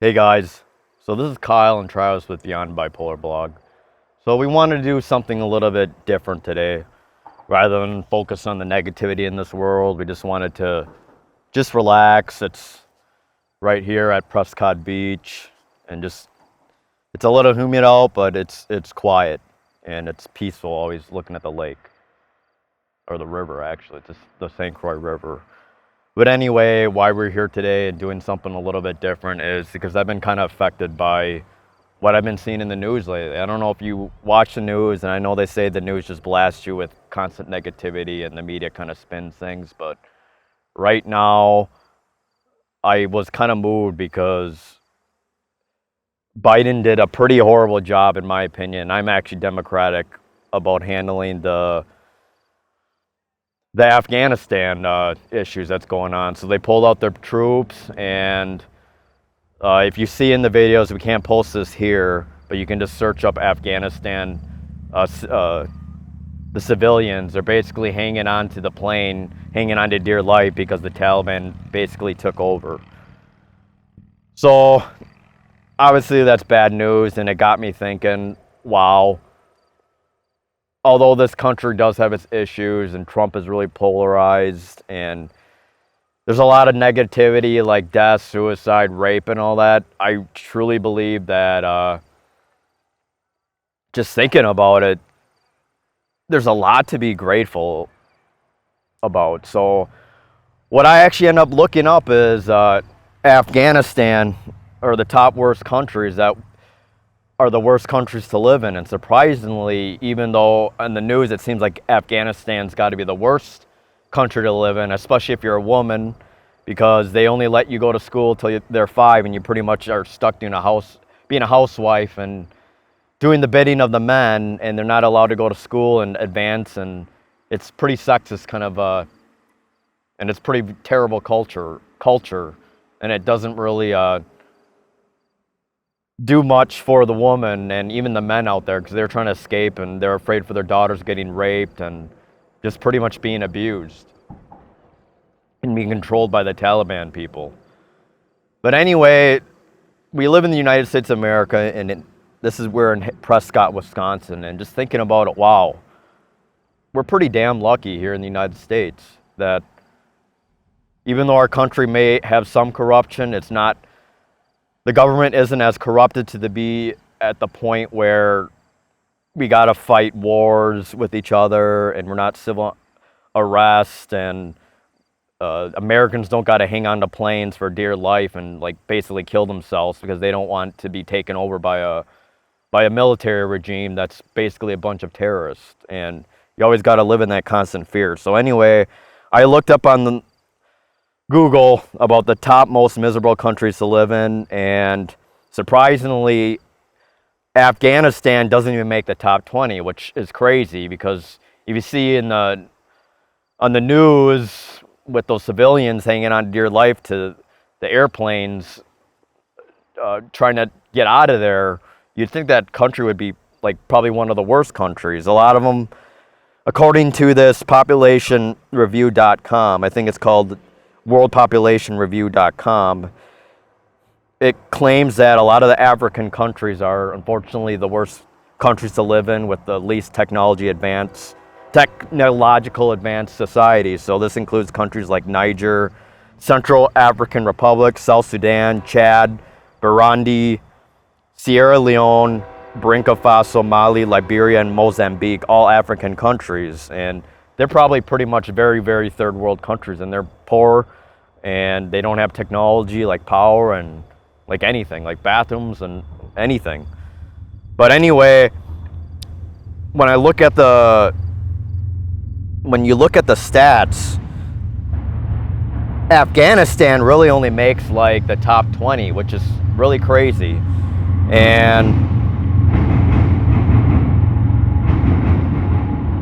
Hey guys, so this is Kyle and Travis with Beyond Bipolar blog. So we wanted to do something a little bit different today. Rather than focus on the negativity in this world, we just wanted to just relax. It's right here at Prescott Beach and it's a little humid out, but it's quiet and it's peaceful, always looking at the lake. Or the river actually, it's just the St. Croix River. But anyway, why we're here today and doing something a little bit different is because I've been kind of affected by what I've been seeing in the news lately. I don't know if you watch the news, and I know they say the news just blasts you with constant negativity and the media kind of spins things, but right now I was kind of moved because Biden did a pretty horrible job, in my opinion. I'm actually Democratic about handling the Afghanistan issues that's going on. So they pulled out their troops, and if you see in the videos, we can't post this here, but you can just search up Afghanistan. The civilians are basically hanging on to the plane, hanging on to dear life because the Taliban basically took over. So obviously that's bad news, and it got me thinking, wow. Although this country does have its issues and Trump is really polarized and there's a lot of negativity like death, suicide, rape, and all that, I truly believe that just thinking about it, there's a lot to be grateful about. So what I actually end up looking up is Afghanistan are the top worst countries that are the worst countries to live in. And surprisingly, even though in the news it seems like Afghanistan's got to be the worst country to live in, especially if you're a woman, because they only let you go to school till they're 5, and you pretty much are stuck being a housewife and doing the bidding of the men, and they're not allowed to go to school and advance, and it's pretty sexist kind of and it's pretty terrible culture, and it doesn't really do much for the woman and even the men out there, because they're trying to escape and they're afraid for their daughters getting raped and just pretty much being abused and being controlled by the Taliban people. But anyway, we live in the United States of America, and we're in Prescott, Wisconsin, and just thinking about it, wow, we're pretty damn lucky here in the United States that even though our country may have some corruption, the government isn't as corrupted to be at the point where we got to fight wars with each other and we're not civil arrest, and Americans don't got to hang on to planes for dear life and like basically kill themselves because they don't want to be taken over by a military regime that's basically a bunch of terrorists, and you always got to live in that constant fear. So anyway, I looked up on Google about the top most miserable countries to live in, and surprisingly, Afghanistan doesn't even make the top 20, which is crazy because if you see on the news with those civilians hanging on dear life to the airplanes trying to get out of there, you'd think that country would be like probably one of the worst countries. A lot of them, according to this populationreview.com, I think it's called worldpopulationreview.com, it claims that a lot of the African countries are unfortunately the worst countries to live in with the least technological advanced societies. So this includes countries like Niger, Central African Republic, South Sudan, Chad, Burundi, Sierra Leone, Burkina Faso, Mali, Liberia, and Mozambique, all African countries. And they're probably pretty much very, very third world countries, and they're poor and they don't have technology like power and like anything, like bathrooms and anything. But anyway, when you look at the stats, Afghanistan really only makes like the top 20, which is really crazy. And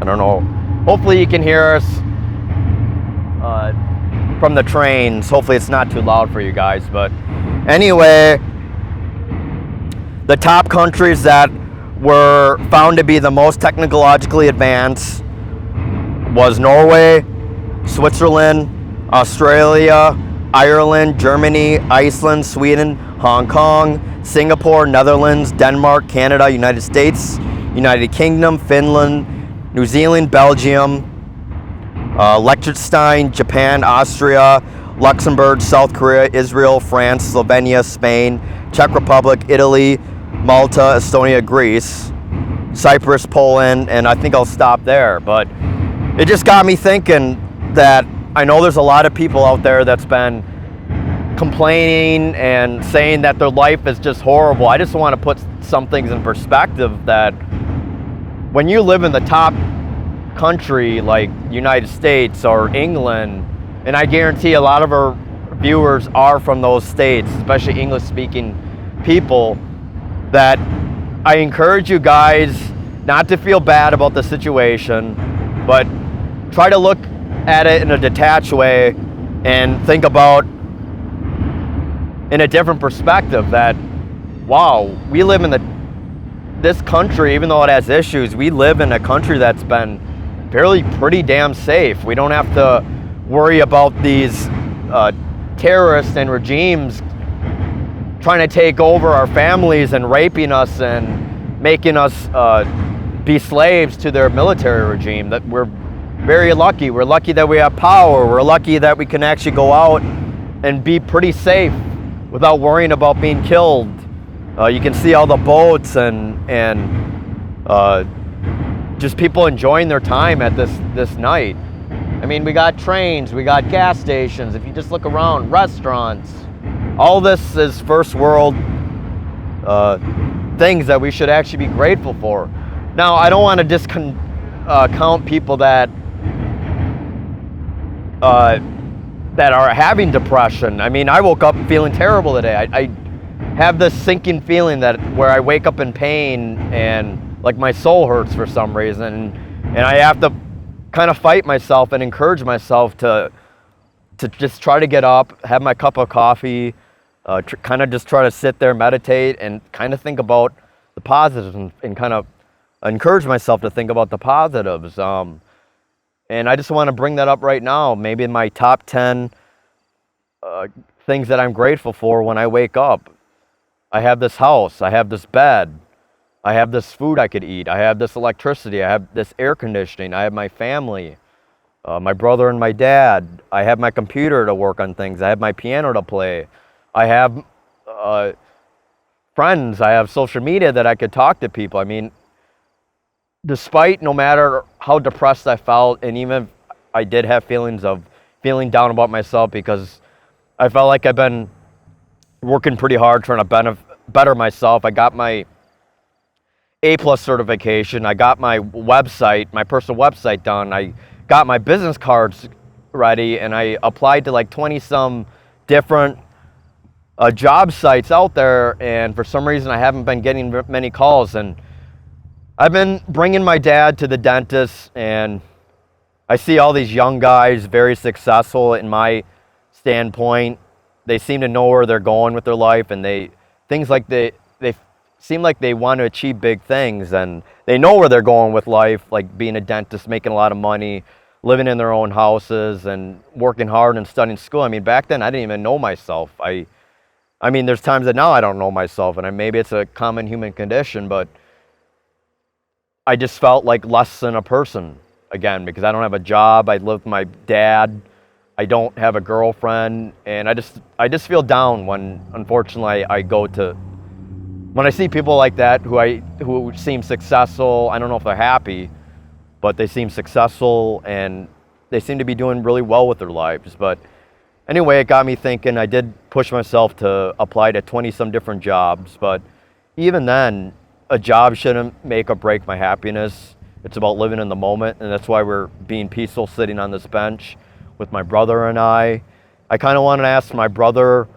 I don't know, hopefully you can hear us from the trains. Hopefully it's not too loud for you guys. But anyway, the top countries that were found to be the most technologically advanced was Norway, Switzerland, Australia, Ireland, Germany, Iceland, Sweden, Hong Kong, Singapore, Netherlands, Denmark, Canada, United States, United Kingdom, Finland, New Zealand, Belgium, Liechtenstein, Japan, Austria, Luxembourg, South Korea, Israel, France, Slovenia, Spain, Czech Republic, Italy, Malta, Estonia, Greece, Cyprus, Poland, and I think I'll stop there. But it just got me thinking that I know there's a lot of people out there that's been complaining and saying that their life is just horrible. I just want to put some things in perspective, that when you live in the top country like United States or England, and I guarantee a lot of our viewers are from those states, especially English speaking people, that I encourage you guys not to feel bad about the situation, but try to look at it in a detached way and think about in a different perspective that, wow, we live in this country, even though it has issues, we live in a country that's been pretty damn safe. We don't have to worry about these terrorists and regimes trying to take over our families and raping us and making us be slaves to their military regime. That we're very lucky. We're lucky that we have power. We're lucky that we can actually go out and be pretty safe without worrying about being killed. You can see all the boats and just people enjoying their time at this night. I mean, we got trains, we got gas stations. If you just look around, restaurants. All this is first world things that we should actually be grateful for. Now, I don't want to count people that are having depression. I mean, I woke up feeling terrible today. I have this sinking feeling that where I wake up in pain and like my soul hurts for some reason, and I have to kind of fight myself and encourage myself to just try to get up, have my cup of coffee, kind of just try to sit there, meditate, and kind of think about the positives and kind of encourage myself to think about the positives. And I just want to bring that up right now, maybe in my top 10 things that I'm grateful for when I wake up. I have this house, I have this bed, I have this food I could eat, I have this electricity, I have this air conditioning, I have my family, my brother and my dad, I have my computer to work on things, I have my piano to play, I have friends, I have social media that I could talk to people. I mean, despite no matter how depressed I felt, and even if I did have feelings of feeling down about myself, because I felt like I've been working pretty hard trying to better myself. I got my A+ certification. I got my website, my personal website done. I got my business cards ready, and I applied to like 20 some different job sites out there, and for some reason I haven't been getting many calls. And I've been bringing my dad to the dentist, and I see all these young guys, very successful in my standpoint. They seem to know where they're going with their life, and they seem like they want to achieve big things, and they know where they're going with life, like being a dentist, making a lot of money, living in their own houses, and working hard and studying school. I mean, back then I didn't even know myself. I mean, there's times that now I don't know myself, and maybe it's a common human condition, but I just felt like less than a person again, because I don't have a job. I live with my dad. I don't have a girlfriend, and I just feel down when, unfortunately, when I see people like that who seem successful. I don't know if they're happy, but they seem successful and they seem to be doing really well with their lives. But anyway, it got me thinking. I did push myself to apply to 20 some different jobs, but even then, a job shouldn't make or break my happiness. It's about living in the moment, and that's why we're being peaceful sitting on this bench with my brother and I. I kind of wanted to ask my brother,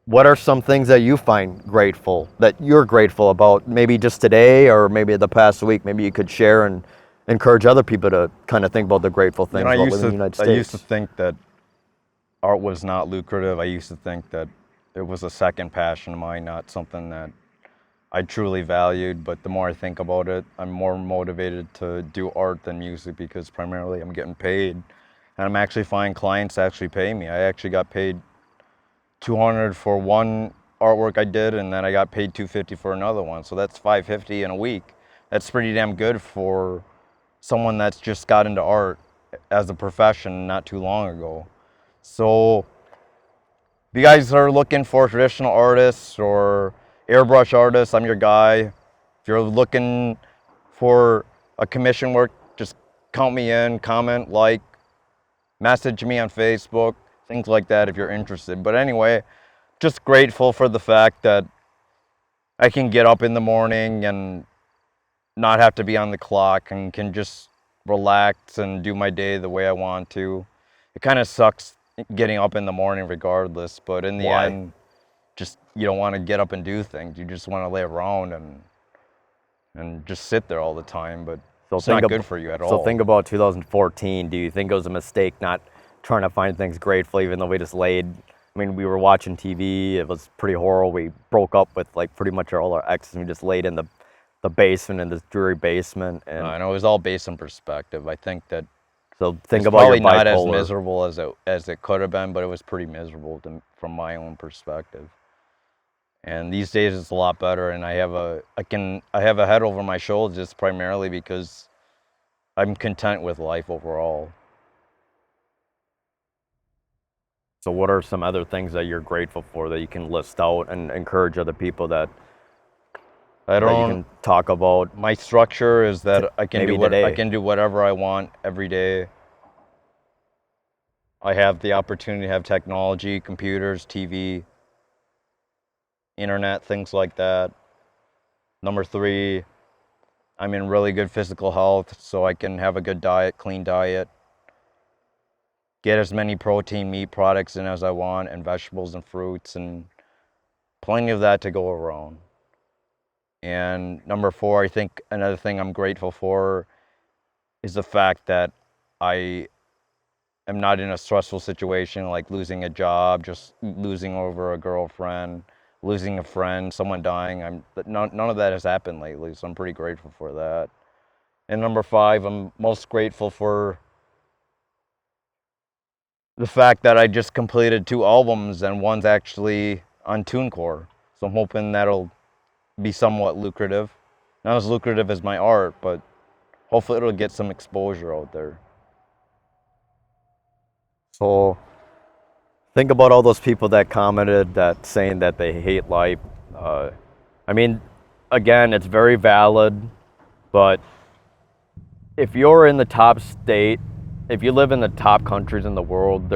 what are some things that you find grateful, that you're grateful about, maybe just today or maybe the past week? Maybe you could share and encourage other people to kind of think about the grateful things about living in the United States. I used to think that art was not lucrative. I used to think that it was a second passion of mine, not something that I truly valued. But the more I think about it, I'm more motivated to do art than music, because primarily I'm getting paid. and I'm actually finding clients to actually pay me. I actually got paid $200 for one artwork I did, and then I got paid $250 for another one. So that's $550 in a week. That's pretty damn good for someone that's just got into art as a profession not too long ago. So if you guys are looking for traditional artists or airbrush artists, I'm your guy. If you're looking for a commission work, just count me in, comment, like, message me on Facebook, things like that if you're interested. But anyway, just grateful for the fact that I can get up in the morning and not have to be on the clock and can just relax and do my day the way I want to. It kind of sucks getting up in the morning regardless, but in the Why? end, just you don't want to get up and do things. You just want to lay around and just sit there all the time, but it's not good for you at all. So think about 2014. Do you think it was a mistake not trying to find things grateful, even though we just laid? I mean, we were watching TV. It was pretty horrible. We broke up with like pretty much all our exes. And we just laid in the basement, in this dreary basement. And I know it was all based on perspective. I think that so think it's about probably your bipolar. not as miserable as it could have been, but it was pretty miserable from my own perspective. And these days it's a lot better, and I have a head over my shoulders just primarily because I'm content with life overall. So what are some other things that you're grateful for that you can list out and encourage other people that you can talk about? My structure is that I can today. do whatever I want every day. I have the opportunity to have technology, computers, TV, internet, things like that. Number 3, I'm in really good physical health, so I can have a good diet, clean diet, get as many protein, meat products in as I want, and vegetables and fruits, and plenty of that to go around. And number 4, I think another thing I'm grateful for is the fact that I am not in a stressful situation like losing a job, just losing over a girlfriend, losing a friend, someone dying. None of that has happened lately, so I'm pretty grateful for that. And number 5, I'm most grateful for the fact that I just completed 2 albums and one's actually on TuneCore. So I'm hoping that'll be somewhat lucrative. Not as lucrative as my art, but hopefully it'll get some exposure out there. So think about all those people that commented that saying that they hate life. I mean, again, it's very valid, but if you're in the top state, if you live in the top countries in the world,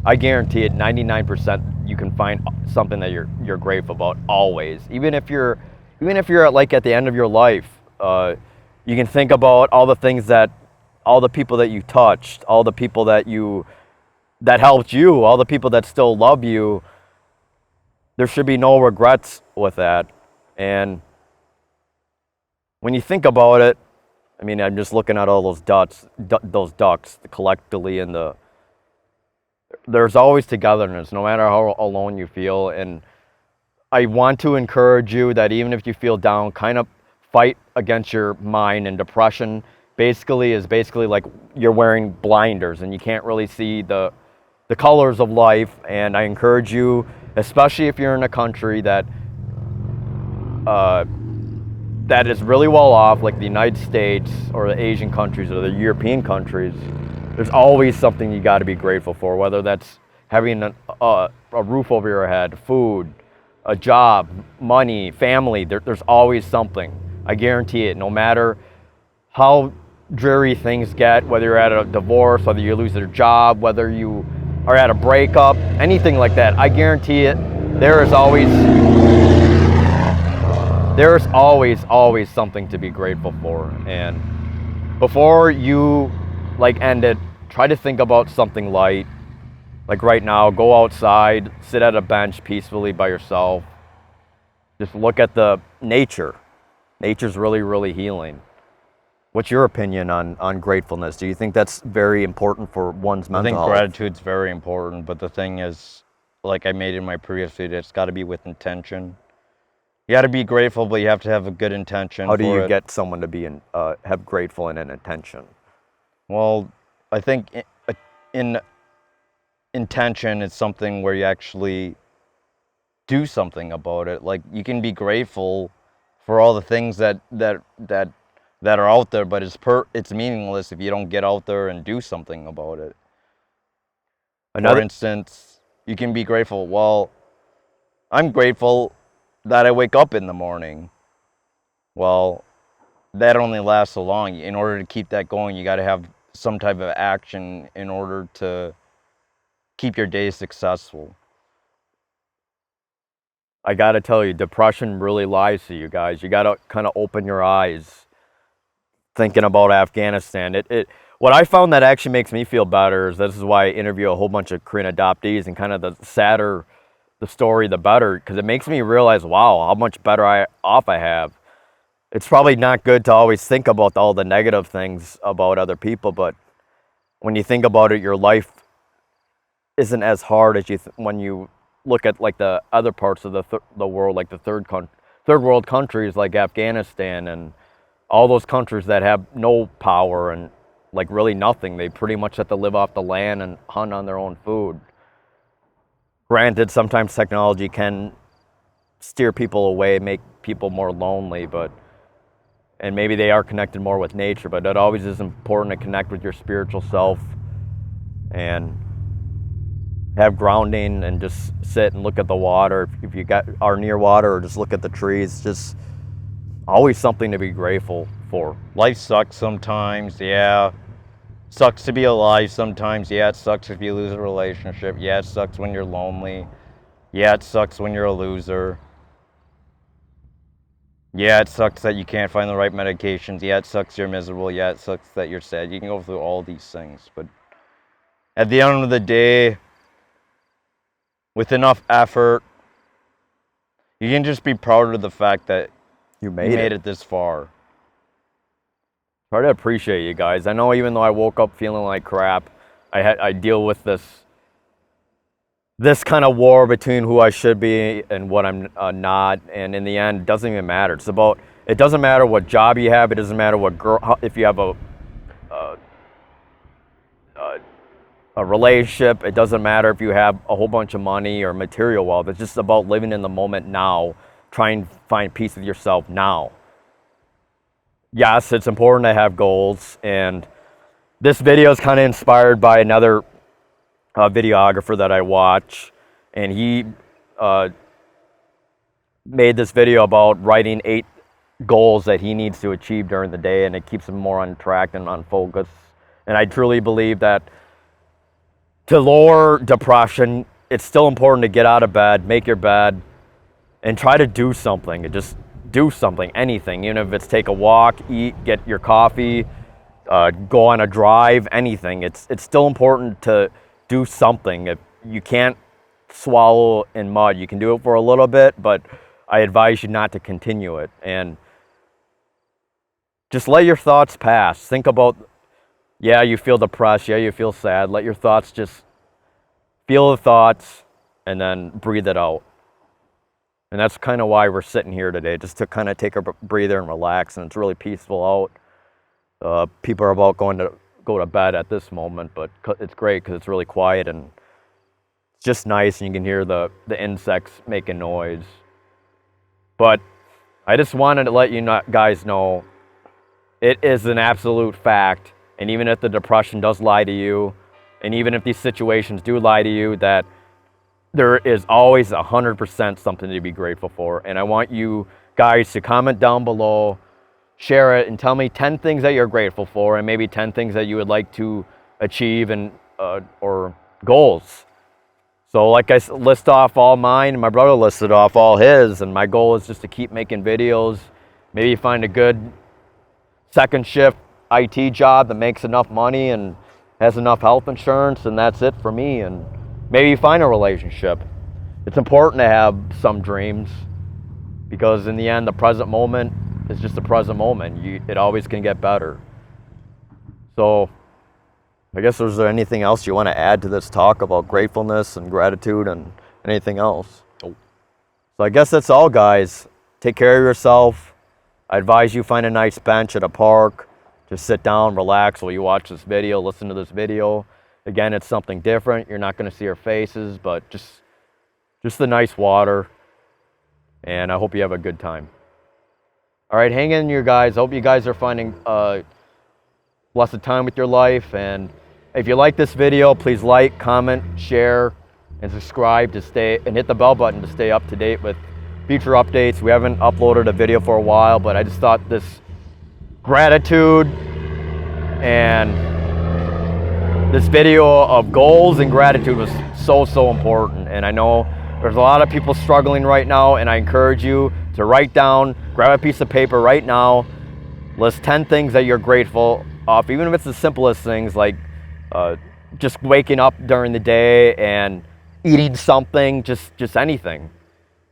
I guarantee it, 99% you can find something that you're grateful about always. Even if you're at the end of your life, you can think about all the people that you touched, all the people that helped you, all the people that still love you. There should be no regrets with that. And when you think about it, I mean, I'm just looking at all those ducks collectively there's always togetherness, no matter how alone you feel. And I want to encourage you that even if you feel down, kind of fight against your mind. And depression is basically like you're wearing blinders and you can't really see the colors of life. And I encourage you, especially if you're in a country that is really well off, like the United States or the Asian countries or the European countries, there's always something you got to be grateful for, whether that's having a roof over your head, food, a job, money, family. There's always something. I guarantee it. No matter how dreary things get, whether you're at a divorce, whether you lose your job, whether you are at a breakup, anything like that, I guarantee it, there is always something to be grateful for. And before you end it, try to think about something light. Like right now, go outside, sit at a bench peacefully by yourself. Just look at the nature. Nature's really, really healing. What's your opinion on gratefulness? Do you think that's very important for one's mental health? I think gratitude's very important, but the thing is, like I made in my previous video, it's got to be with intention. You got to be grateful, but you have to have a good intention. How do you get someone to be have grateful and an intention? Well, I think in intention, it's something where you actually do something about it. Like, you can be grateful for all the things that are out there, but it's meaningless if you don't get out there and do something about it. For instance, you can be grateful. Well, I'm grateful that I wake up in the morning. Well, that only lasts so long. In order to keep that going, you got to have some type of action in order to keep your day successful. I got to tell you, depression really lies to you guys. You got to kind of open your eyes thinking about Afghanistan. What I found that actually makes me feel better is, this is why I interview a whole bunch of Korean adoptees, and kind of the sadder the story, the better, because it makes me realize, wow, how much better off I have. It's probably not good to always think about all the negative things about other people, but when you think about it, your life isn't as hard as when you look at like the other parts of the world, like the third world countries like Afghanistan and all those countries that have no power and like really nothing. They pretty much have to live off the land and hunt on their own food. Granted, sometimes technology can steer people away, make people more lonely, and maybe they are connected more with nature, but it always is important to connect with your spiritual self and have grounding and just sit and look at the water. If you are near water, or just look at the trees, just always something to be grateful for. Life sucks sometimes, yeah. Sucks to be alive sometimes, yeah. It sucks if you lose a relationship, yeah. It sucks when you're lonely, yeah. It sucks when you're a loser, yeah. It sucks that you can't find the right medications, yeah. It sucks you're miserable, yeah. It sucks that you're sad. You can go through all these things, but at the end of the day, with enough effort, you can just be proud of the fact that you made it this far. Try to appreciate you guys. I know even though I woke up feeling like crap, I deal with this kind of war between who I should be and what I'm not, and in the end, it doesn't even matter. It doesn't matter what job you have. It doesn't matter what if you have a relationship. It doesn't matter if you have a whole bunch of money or material wealth. It's just about living in the moment now, trying to find peace with yourself now. Yes, it's important to have goals, and this video is kind of inspired by another videographer that I watch, and he made this video about writing 8 goals that he needs to achieve during the day, and it keeps him more on track and on focus. And I truly believe that to lower depression, it's still important to get out of bed, make your bed, and try to do something. And just do something, anything, even if it's take a walk, eat, get your coffee, go on a drive, anything. It's still important to do something. If you can't swallow in mud, you can do it for a little bit, but I advise you not to continue it. And just let your thoughts pass. Think about, yeah, you feel depressed, yeah, you feel sad. Let your thoughts just feel the thoughts and then breathe it out. And that's kind of why we're sitting here today, just to kind of take a breather and relax. And it's really peaceful out. People are about go to bed at this moment, but it's great because it's really quiet and it's just nice, and you can hear the insects making noise. But I just wanted to let you guys know, it is an absolute fact. And even if the depression does lie to you, and even if these situations do lie to you, that there is always 100% something to be grateful for. And I want you guys to comment down below, share it, and tell me 10 things that you're grateful for, and maybe 10 things that you would like to achieve, and or goals. So like I list off all mine, and my brother listed off all his, and my goal is just to keep making videos. Maybe find a good second shift IT job that makes enough money and has enough health insurance, and that's it for me. And maybe you find a relationship. It's important to have some dreams, because in the end, the present moment is just the present moment. It always can get better. So I guess, is there anything else you want to add to this talk about gratefulness and gratitude and anything else? Nope. So I guess that's all, guys. Take care of yourself. I advise you find a nice bench at a park. Just sit down, relax while you watch this video, listen to this video, Again, it's something different. You're not going to see our faces, but just the nice water. And I hope you have a good time. All right, hang in, you guys. I hope you guys are finding blessed time with your life. And if you like this video, please like, comment, share, and subscribe to stay, and hit the bell button to stay up to date with future updates. We haven't uploaded a video for a while, but I just thought this gratitude and this video of goals and gratitude was so important. And I know there's a lot of people struggling right now, and I encourage you to write down, grab a piece of paper right now, list 10 things that you're grateful of, even if it's the simplest things like just waking up during the day and eating something, just anything.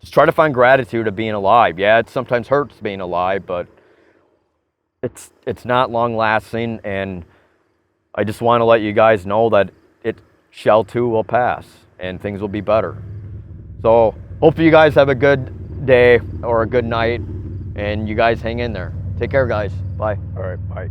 Just try to find gratitude of being alive. Yeah, it sometimes hurts being alive, but it's not long lasting, and I just want to let you guys know that it shall too will pass and things will be better. So hope you guys have a good day or a good night, and you guys hang in there. Take care, guys. Bye. All right, bye.